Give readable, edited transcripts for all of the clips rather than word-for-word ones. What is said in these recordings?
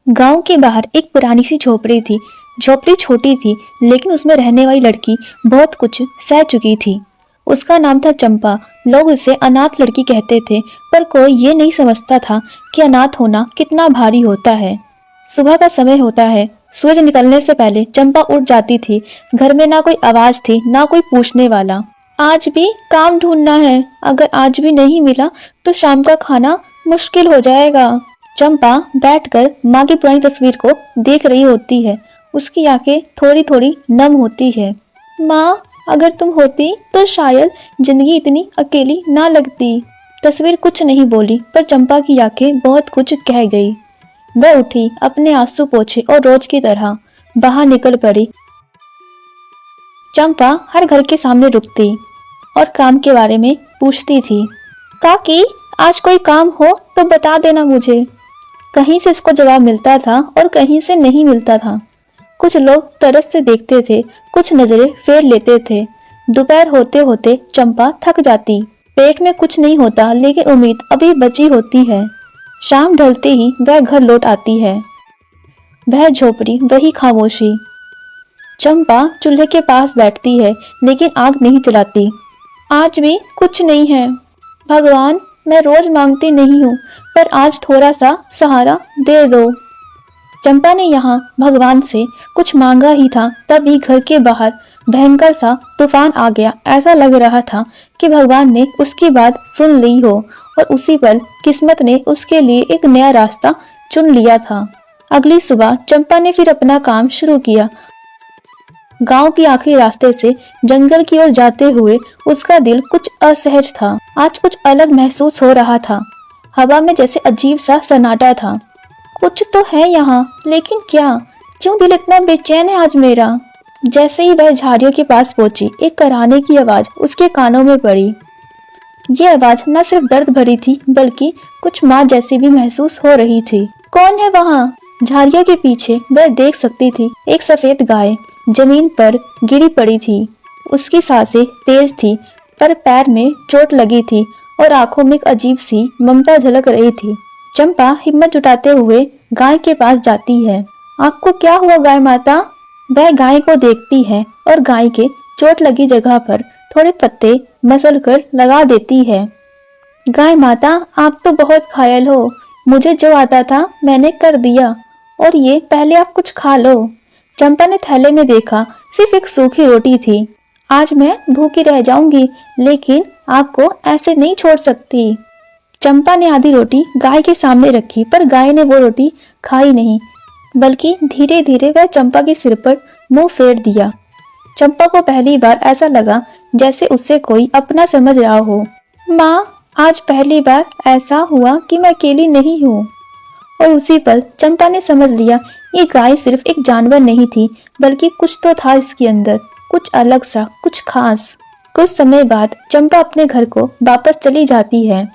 गांव के बाहर एक पुरानी सी झोपड़ी थी। झोपड़ी छोटी थी, लेकिन उसमें रहने वाली लड़की बहुत कुछ सह चुकी थी। उसका नाम था चंपा। लोग उसे अनाथ लड़की कहते थे, पर कोई ये नहीं समझता था कि अनाथ होना कितना भारी होता है। सुबह का समय होता है। सूरज निकलने से पहले चंपा उठ जाती थी। घर में ना कोई आवाज थी, ना कोई पूछने वाला। आज भी काम ढूंढना है, अगर आज भी नहीं मिला तो शाम का खाना मुश्किल हो जाएगा। चंपा बैठकर माँ की पुरानी तस्वीर को देख रही होती है। उसकी आंखें थोड़ी थोड़ी नम होती है। माँ, अगर तुम होती तो शायद जिंदगी इतनी अकेली ना लगती। तस्वीर कुछ नहीं बोली, पर चंपा की आंखें बहुत कुछ कह गई। वह उठी, अपने आंसू पोंछे और रोज की तरह बाहर निकल पड़ी। चंपा हर घर के सामने रुकती और काम के बारे में पूछती थी। काकी, आज कोई काम हो तो बता देना मुझे। कहीं से इसको जवाब मिलता था और कहीं से नहीं मिलता था। कुछ लोग तरस से देखते थे, कुछ नजरें फेर लेते थे। दोपहर होते होते चंपा थक जाती। पेट में कुछ नहीं होता, लेकिन उम्मीद अभी बची होती है। शाम ढलते ही वह घर लौट आती है। वह झोपड़ी, वही खामोशी। चंपा चूल्हे के पास बैठती है, लेकिन आग नहीं जलाती। आज भी कुछ नहीं है। भगवान, मैं रोज मांगती नहीं हूँ, पर आज थोड़ा सा सहारा दे दो। चंपा ने यहाँ भगवान से कुछ मांगा ही था, तभी घर के बाहर भयंकर सा तूफान आ गया। ऐसा लग रहा था कि भगवान ने उसकी बात सुन ली हो और उसी पल किस्मत ने उसके लिए एक नया रास्ता चुन लिया था। अगली सुबह चंपा ने फिर अपना काम शुरू किया। गांव के आखिरी रास्ते से जंगल की ओर जाते हुए उसका दिल कुछ असहज था। आज कुछ अलग महसूस हो रहा था। हवा में जैसे अजीब सा सन्नाटा था। कुछ तो है यहाँ, लेकिन क्या? क्यों दिल इतना बेचैन है आज मेरा? जैसे ही वह झाड़ियों के पास पहुंची, एक कराहने की आवाज उसके कानों में पड़ी। ये आवाज न सिर्फ दर्द भरी थी, बल्कि कुछ माँ जैसी भी महसूस हो रही थी। कौन है वहाँ? झाड़ियों के पीछे वह देख सकती थी। एक सफेद गाय जमीन पर गिरी पड़ी थी। उसकी सांसें तेज थी, पर पैर में चोट लगी थी और आंखों में एक अजीब सी ममता झलक रही थी। चंपा हिम्मत जुटाते हुए गाय के पास जाती है। आपको क्या हुआ गाय माता? वह गाय को देखती है और गाय के चोट लगी जगह पर थोड़े पत्ते मसल कर लगा देती है। गाय माता, आप तो बहुत घायल हो। मुझे जो आता था मैंने कर दिया, और ये पहले आप कुछ खा लो। चंपा ने थैले में देखा, सिर्फ एक सूखी रोटी थी। आज मैं भूखी रह जाऊंगी, लेकिन आपको ऐसे नहीं छोड़ सकती। चंपा ने आधी रोटी गाय के सामने रखी, पर गाय ने वो रोटी खाई नहीं, बल्कि धीरे धीरे वह चंपा के सिर पर मुंह फेर दिया। चंपा को पहली बार ऐसा लगा जैसे उससे कोई अपना समझ रहा हो। माँ, आज पहली बार ऐसा हुआ कि मैं अकेली नहीं हूँ। और उसी पल चंपा ने समझ लिया, ये गाय सिर्फ एक जानवर नहीं थी, बल्कि कुछ तो था इसके अंदर, कुछ अलग सा, कुछ खास। कुछ समय बाद चंपा अपने घर को वापस चली जाती है।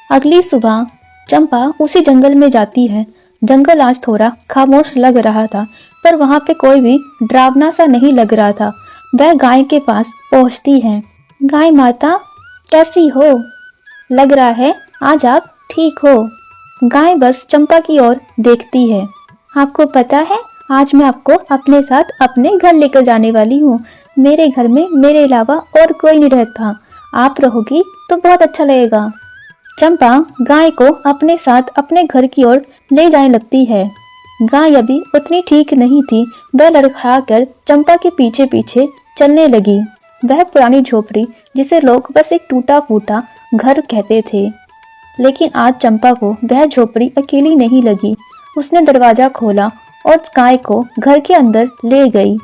अगली सुबह चंपा उसी जंगल में जाती है। जंगल आज थोड़ा खामोश लग रहा था, पर वहां पे कोई भी डरावना सा नहीं लग रहा था। वह गाय के पास पहुंचती है। गाय माता, कैसी हो? लग रहा है आज आप ठीक हो। गाय बस चंपा की ओर देखती है। आपको पता है, आज मैं आपको अपने साथ अपने घर लेकर जाने वाली हूँ। मेरे घर में मेरे अलावा और कोई नहीं रहता। आप रहोगी तो बहुत अच्छा लगेगा। चंपा गाय को अपने साथ अपने घर की ओर ले जाने लगती है। गाय अभी उतनी ठीक नहीं थी। वह लड़खड़ा कर चंपा के पीछे पीछे चलने लगी। वह पुरानी झोपड़ी, जिसे लोग बस एक टूटा फूटा घर कहते थे, लेकिन आज चंपा को वह झोपड़ी अकेली नहीं लगी। उसने दरवाजा खोला और गाय को घर के अंदर ले गई।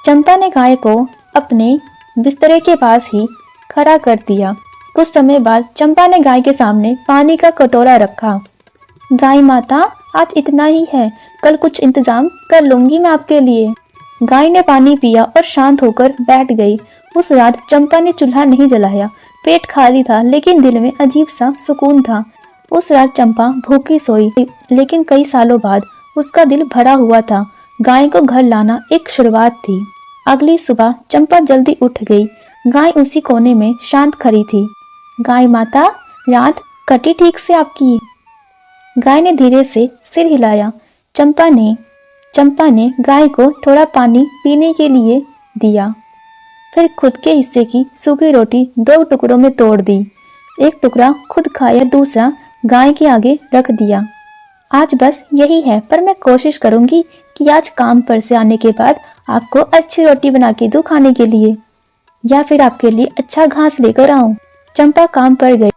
चंपा ने गाय को अपने बिस्तरे के पास ही खड़ा कर दिया। कुछ समय बाद चंपा ने गाय के सामने पानी का कटोरा रखा। गाय माता, आज इतना ही है, कल कुछ इंतजाम कर लूंगी मैं आपके लिए। गाय ने पानी पिया और शांत होकर बैठ गई। उस रात चंपा ने चूल्हा नहीं जलाया। पेट खाली था, लेकिन दिल में अजीब सा सुकून था। उस रात चंपा भूखी सोई, लेकिन कई सालों बाद उसका दिल भरा हुआ था। गाय को घर लाना एक शुरुआत थी। अगली सुबह चंपा जल्दी उठ गई। गाय उसी कोने में शांत खड़ी थी। गाय माता, रात कटी ठीक से आपकी? गाय ने धीरे से सिर हिलाया। चंपा ने गाय को थोड़ा पानी पीने के लिए दिया। फिर खुद के हिस्से की सूखी रोटी 2 टुकड़ों में तोड़ दी। एक टुकड़ा खुद खाया, दूसरा गाय के आगे रख दिया। आज बस यही है, पर मैं कोशिश करूंगी कि आज काम पर से आने के बाद आपको अच्छी रोटी बना के दूं खाने के लिए, या फिर आपके लिए अच्छा घास लेकर आऊं। चंपा काम पर गई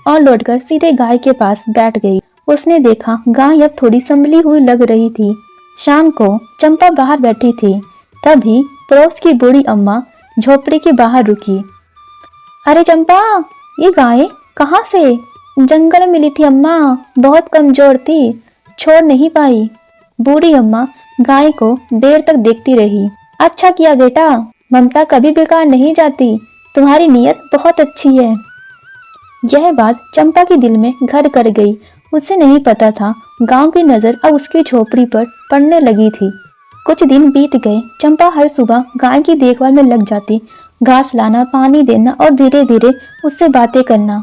और लौटकर सीधे गाय के पास बैठ गई। उसने देखा गाय अब थोड़ी संभली हुई लग रही थी। शाम को चंपा बाहर बैठी थी, तभी पड़ोस की बूढ़ी अम्मा झोपड़ी के बाहर रुकी। अरे चंपा, ये गाय कहाँ से? जंगल में मिली थी अम्मा, बहुत कमजोर थी, छोड़ नहीं पाई। बूढ़ी अम्मा गाय को देर तक देखती रही। अच्छा किया बेटा, ममता कभी बेकार नहीं जाती, तुम्हारी नीयत बहुत अच्छी है। यह बात चंपा के दिल में घर कर गई। उसे नहीं पता था गांव की नजर अब उसकी झोपड़ी पर पड़ने लगी थी। कुछ दिन बीत गए। चंपा हर सुबह गाय की देखभाल में लग जाती, घास लाना, पानी देना और धीरे धीरे उससे बातें करना।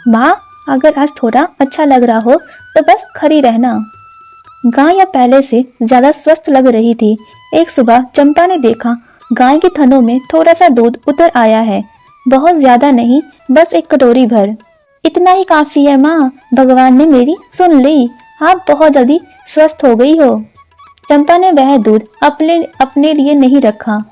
माँ, अगर आज थोड़ा अच्छा लग रहा हो तो बस खड़ी रहना। गाय अब पहले से ज्यादा स्वस्थ लग रही थी। एक सुबह चंपा ने देखा गाय के थनों में थोड़ा सा दूध उतर आया है। बहुत ज्यादा नहीं, बस 1 कटोरी भर। इतना ही काफी है माँ, भगवान ने मेरी सुन ली, आप बहुत जल्दी स्वस्थ हो गई हो। चंपा ने वह दूध अपने लिए नहीं रखा।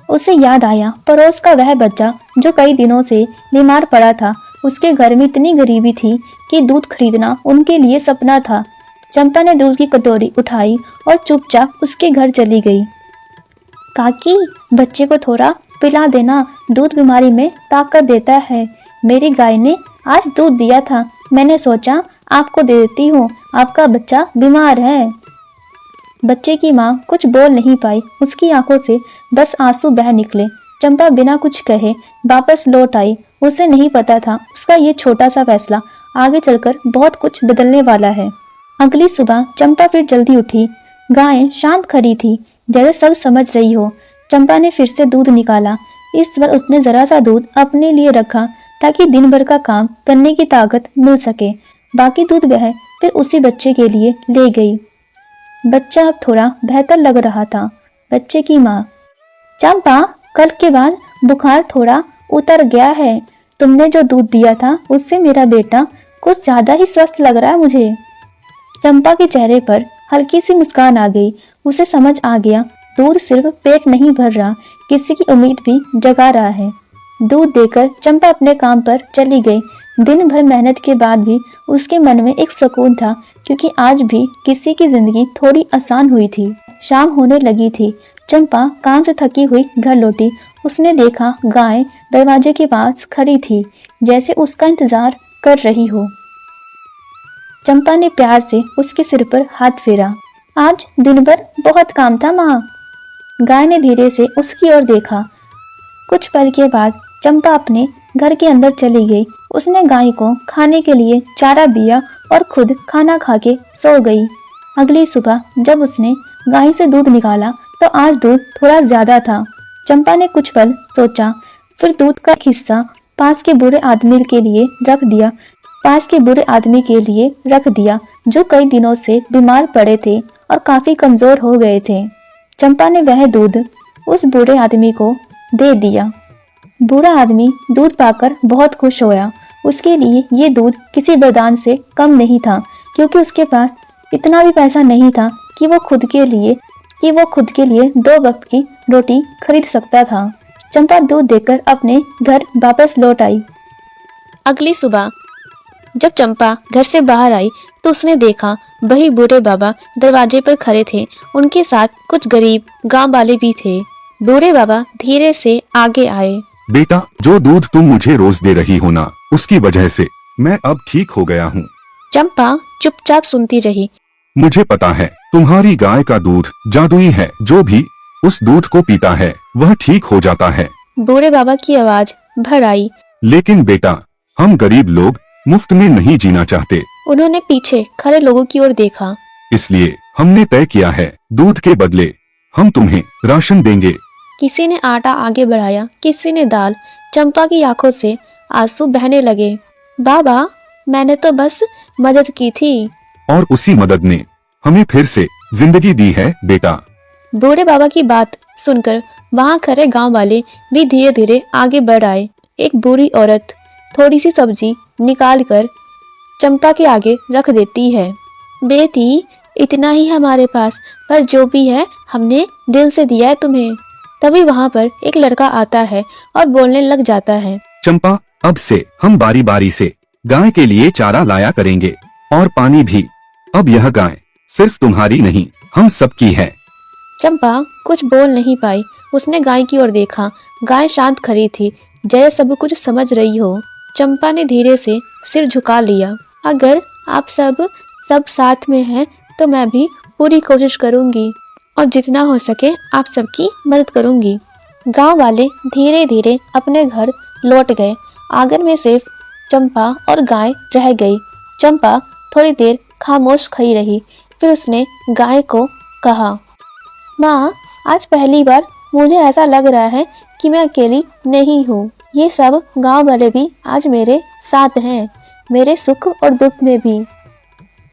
उसे याद आया पड़ोस का वह बच्चा जो कई दिनों से बीमार पड़ा था। उसके घर में इतनी गरीबी थी कि दूध खरीदना उनके लिए सपना था। चंपा ने दूध की कटोरी उठाई और चुपचाप उसके घर चली गई। काकी, बच्चे को थोड़ा पिला देना, दूध बीमारी में ताकत देता है। मेरी गाय ने आज दूध दिया था, मैंने सोचा आपको दे देती हूँ, आपका बच्चा बीमार है। बच्चे की माँ कुछ बोल नहीं पाई, उसकी आंखों से बस आंसू बह निकले। चंपा बिना कुछ कहे वापस लौट आई। उसे नहीं पता था उसका ये छोटा सा फैसला आगे चलकर बहुत कुछ बदलने वाला है। अगली सुबह चंपा फिर जल्दी उठी। गाय शांत खड़ी थी, जैसे सब समझ रही हो। चंपा ने फिर से दूध निकाला। इस बार उसने जरा सा दूध अपने लिए रखा ताकि दिन भर का काम करने की ताकत मिल सके। बाकी दूध वह फिर उसी बच्चे के लिए ले गई। बच्चा अब थोड़ा बेहतर लग रहा था। बच्चे की माँ, चंपा, कल के बाद बुखार थोड़ा उतर गया है। तुमने जो दूध दिया था उससे मेरा बेटा कुछ ज्यादा ही स्वस्थ लग रहा है मुझे। चंपा के चेहरे पर हल्की सी मुस्कान आ गई। उसे समझ आ गया दूध सिर्फ पेट नहीं भर रहा, किसी की उम्मीद भी जगा रहा है। दूध देकर चंपा अपने काम पर चली गई। दिन भर मेहनत के बाद भी उसके मन में एक सुकून था, क्योंकि आज भी किसी की जिंदगी थोड़ी आसान हुई थी। शाम होने लगी थी। चंपा काम से थकी हुई घर लौटी। उसने देखा गाय दरवाजे के पास खड़ी थी, जैसे उसका इंतजार कर रही हो। चंपा ने प्यार से उसके सिर पर हाथ फेरा। आज दिन भर बहुत काम था माँ। गाय ने धीरे से उसकी ओर देखा। कुछ पल के बाद चंपा अपने घर के अंदर चली गई। उसने गाय को खाने के लिए चारा दिया और खुद खाना खा के सो गई। अगली सुबह जब उसने गाय से दूध निकाला तो आज दूध थोड़ा ज्यादा था। चंपा ने कुछ पल सोचा, फिर दूध का हिस्सा पास के बूढ़े आदमी के लिए रख दिया जो कई दिनों से बीमार पड़े थे और काफी कमजोर हो गए थे। चंपा ने वह दूध उस बूढ़े आदमी को दे दिया। बूढ़ा आदमी दूध पाकर बहुत खुश होया। उसके लिए ये दूध किसी वरदान से कम नहीं था, क्योंकि उसके पास इतना भी पैसा नहीं था कि वो खुद के लिए 2 वक्त की रोटी खरीद सकता था। चंपा दूध देकर अपने घर वापस लौट आई। अगली सुबह जब चंपा घर से बाहर आई तो उसने देखा वही बूढ़े बाबा दरवाजे पर खड़े थे। उनके साथ कुछ गरीब गांव वाले भी थे। बूढ़े बाबा धीरे से आगे आए। बेटा, जो दूध तुम मुझे रोज दे रही हो ना, उसकी वजह से मैं अब ठीक हो गया हूँ। चंपा चुपचाप सुनती रही। मुझे पता है तुम्हारी गाय का दूध जादुई है, जो भी उस दूध को पीता है वह ठीक हो जाता है। बूढ़े बाबा की आवाज भर आई। लेकिन बेटा, हम गरीब लोग मुफ्त में नहीं जीना चाहते। उन्होंने पीछे खड़े लोगों की ओर देखा। इसलिए हमने तय किया है, दूध के बदले हम तुम्हें राशन देंगे। किसी ने आटा आगे बढ़ाया, किसी ने दाल। चंपा की आंखों से आंसू बहने लगे। बाबा, मैंने तो बस मदद की थी। और उसी मदद ने हमें फिर से जिंदगी दी है बेटा। बूढ़े बाबा की बात सुनकर वहां खड़े गांव वाले भी धीरे धीरे आगे बढ़ आए। एक बूढ़ी औरत थोड़ी सी सब्जी निकाल कर चंपा के आगे रख देती है। बेटी, इतना ही हमारे पास, पर जो भी है हमने दिल से दिया है तुम्हें। तभी वहां पर एक लड़का आता है और बोलने लग जाता है। चंपा, अब से हम बारी बारी से गाय के लिए चारा लाया करेंगे और पानी भी। अब यह गाय सिर्फ तुम्हारी नहीं, हम सबकी है। चंपा कुछ बोल नहीं पाई। उसने गाय की ओर देखा। गाय शांत खड़ी थी, जैसे सब कुछ समझ रही हो। चंपा ने धीरे से सिर झुका लिया। अगर आप सब साथ में हैं तो मैं भी पूरी कोशिश करूंगी और जितना हो सके आप सबकी मदद करूंगी। गांव वाले धीरे धीरे अपने घर लौट गए। आंगन में सिर्फ चंपा और गाय रह गई। चंपा थोड़ी देर खामोश खड़ी रही, फिर उसने गाय को कहा, माँ, आज पहली बार मुझे ऐसा लग रहा है कि मैं अकेली नहीं हूँ। ये सब गांव वाले भी आज मेरे साथ हैं, मेरे सुख और दुख में भी।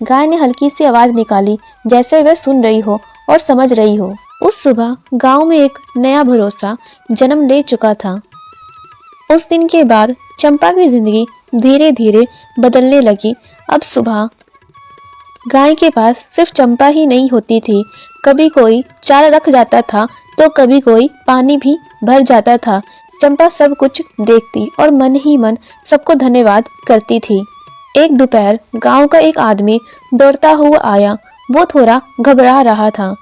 गाय ने हल्की सी आवाज निकाली, जैसे वह सुन रही हो और समझ रही हो। उस सुबह गांव में एक नया भरोसा जन्म ले चुका था। उस दिन के बाद चंपा की जिंदगी धीरे धीरे बदलने लगी। अब सुबह गाय के पास सिर्फ चंपा ही नहीं होती थी। कभी कोई चारा रख जाता था तो कभी कोई पानी भी भर जाता था। चंपा सब कुछ देखती और मन ही मन सबको धन्यवाद करती थी। एक दोपहर गांव का एक आदमी दौड़ता हुआ आया। वो थोड़ा घबरा रहा था।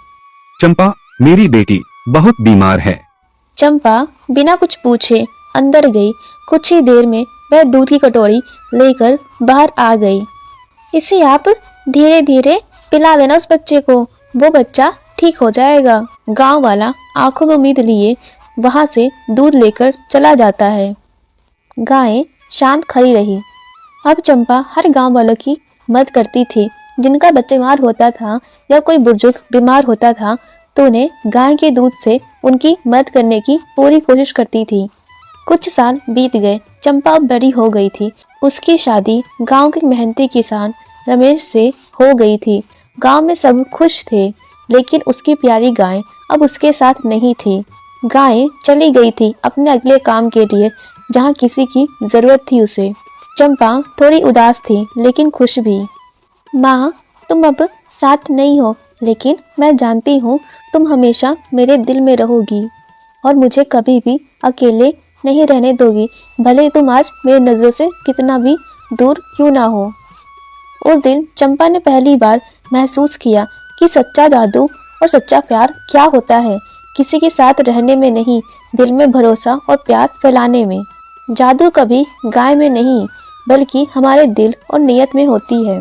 चंपा, मेरी बेटी बहुत बीमार है। चंपा बिना कुछ पूछे अंदर गई। कुछ ही देर में वह दूध की कटोरी लेकर बाहर आ गई। इसे आप धीरे धीरे पिला देना उस बच्चे को, वो बच्चा ठीक हो जाएगा। गांव वाला आंखों में उम्मीद लिए वहां से दूध लेकर चला जाता है। गाय शांत खड़ी रही। अब चंपा हर गांव वालों की मदद करती थी। जिनका बच्चा बीमार होता था या कोई बुजुर्ग बीमार होता था तो उन्हें गाय के दूध से उनकी मदद करने की पूरी कोशिश करती थी। कुछ साल बीत गए। चंपा अब बड़ी हो गई थी। उसकी शादी गांव के मेहनती किसान रमेश से हो गई थी। गांव में सब खुश थे, लेकिन उसकी प्यारी गाय अब उसके साथ नहीं थी। गाय चली गई थी अपने अगले काम के लिए, जहां किसी की जरूरत थी उसे। चंपा थोड़ी उदास थी लेकिन खुश भी। माँ, तुम अब साथ नहीं हो, लेकिन मैं जानती हूँ तुम हमेशा मेरे दिल में रहोगी और मुझे कभी भी अकेले नहीं रहने दोगी, भले तुम आज मेरी नज़रों से कितना भी दूर क्यों ना हो। उस दिन चंपा ने पहली बार महसूस किया कि सच्चा जादू और सच्चा प्यार क्या होता है। किसी के साथ रहने में नहीं, दिल में भरोसा और प्यार फैलाने में। जादू कभी गाय में नहीं, बल्कि हमारे दिल और नीयत में होती है।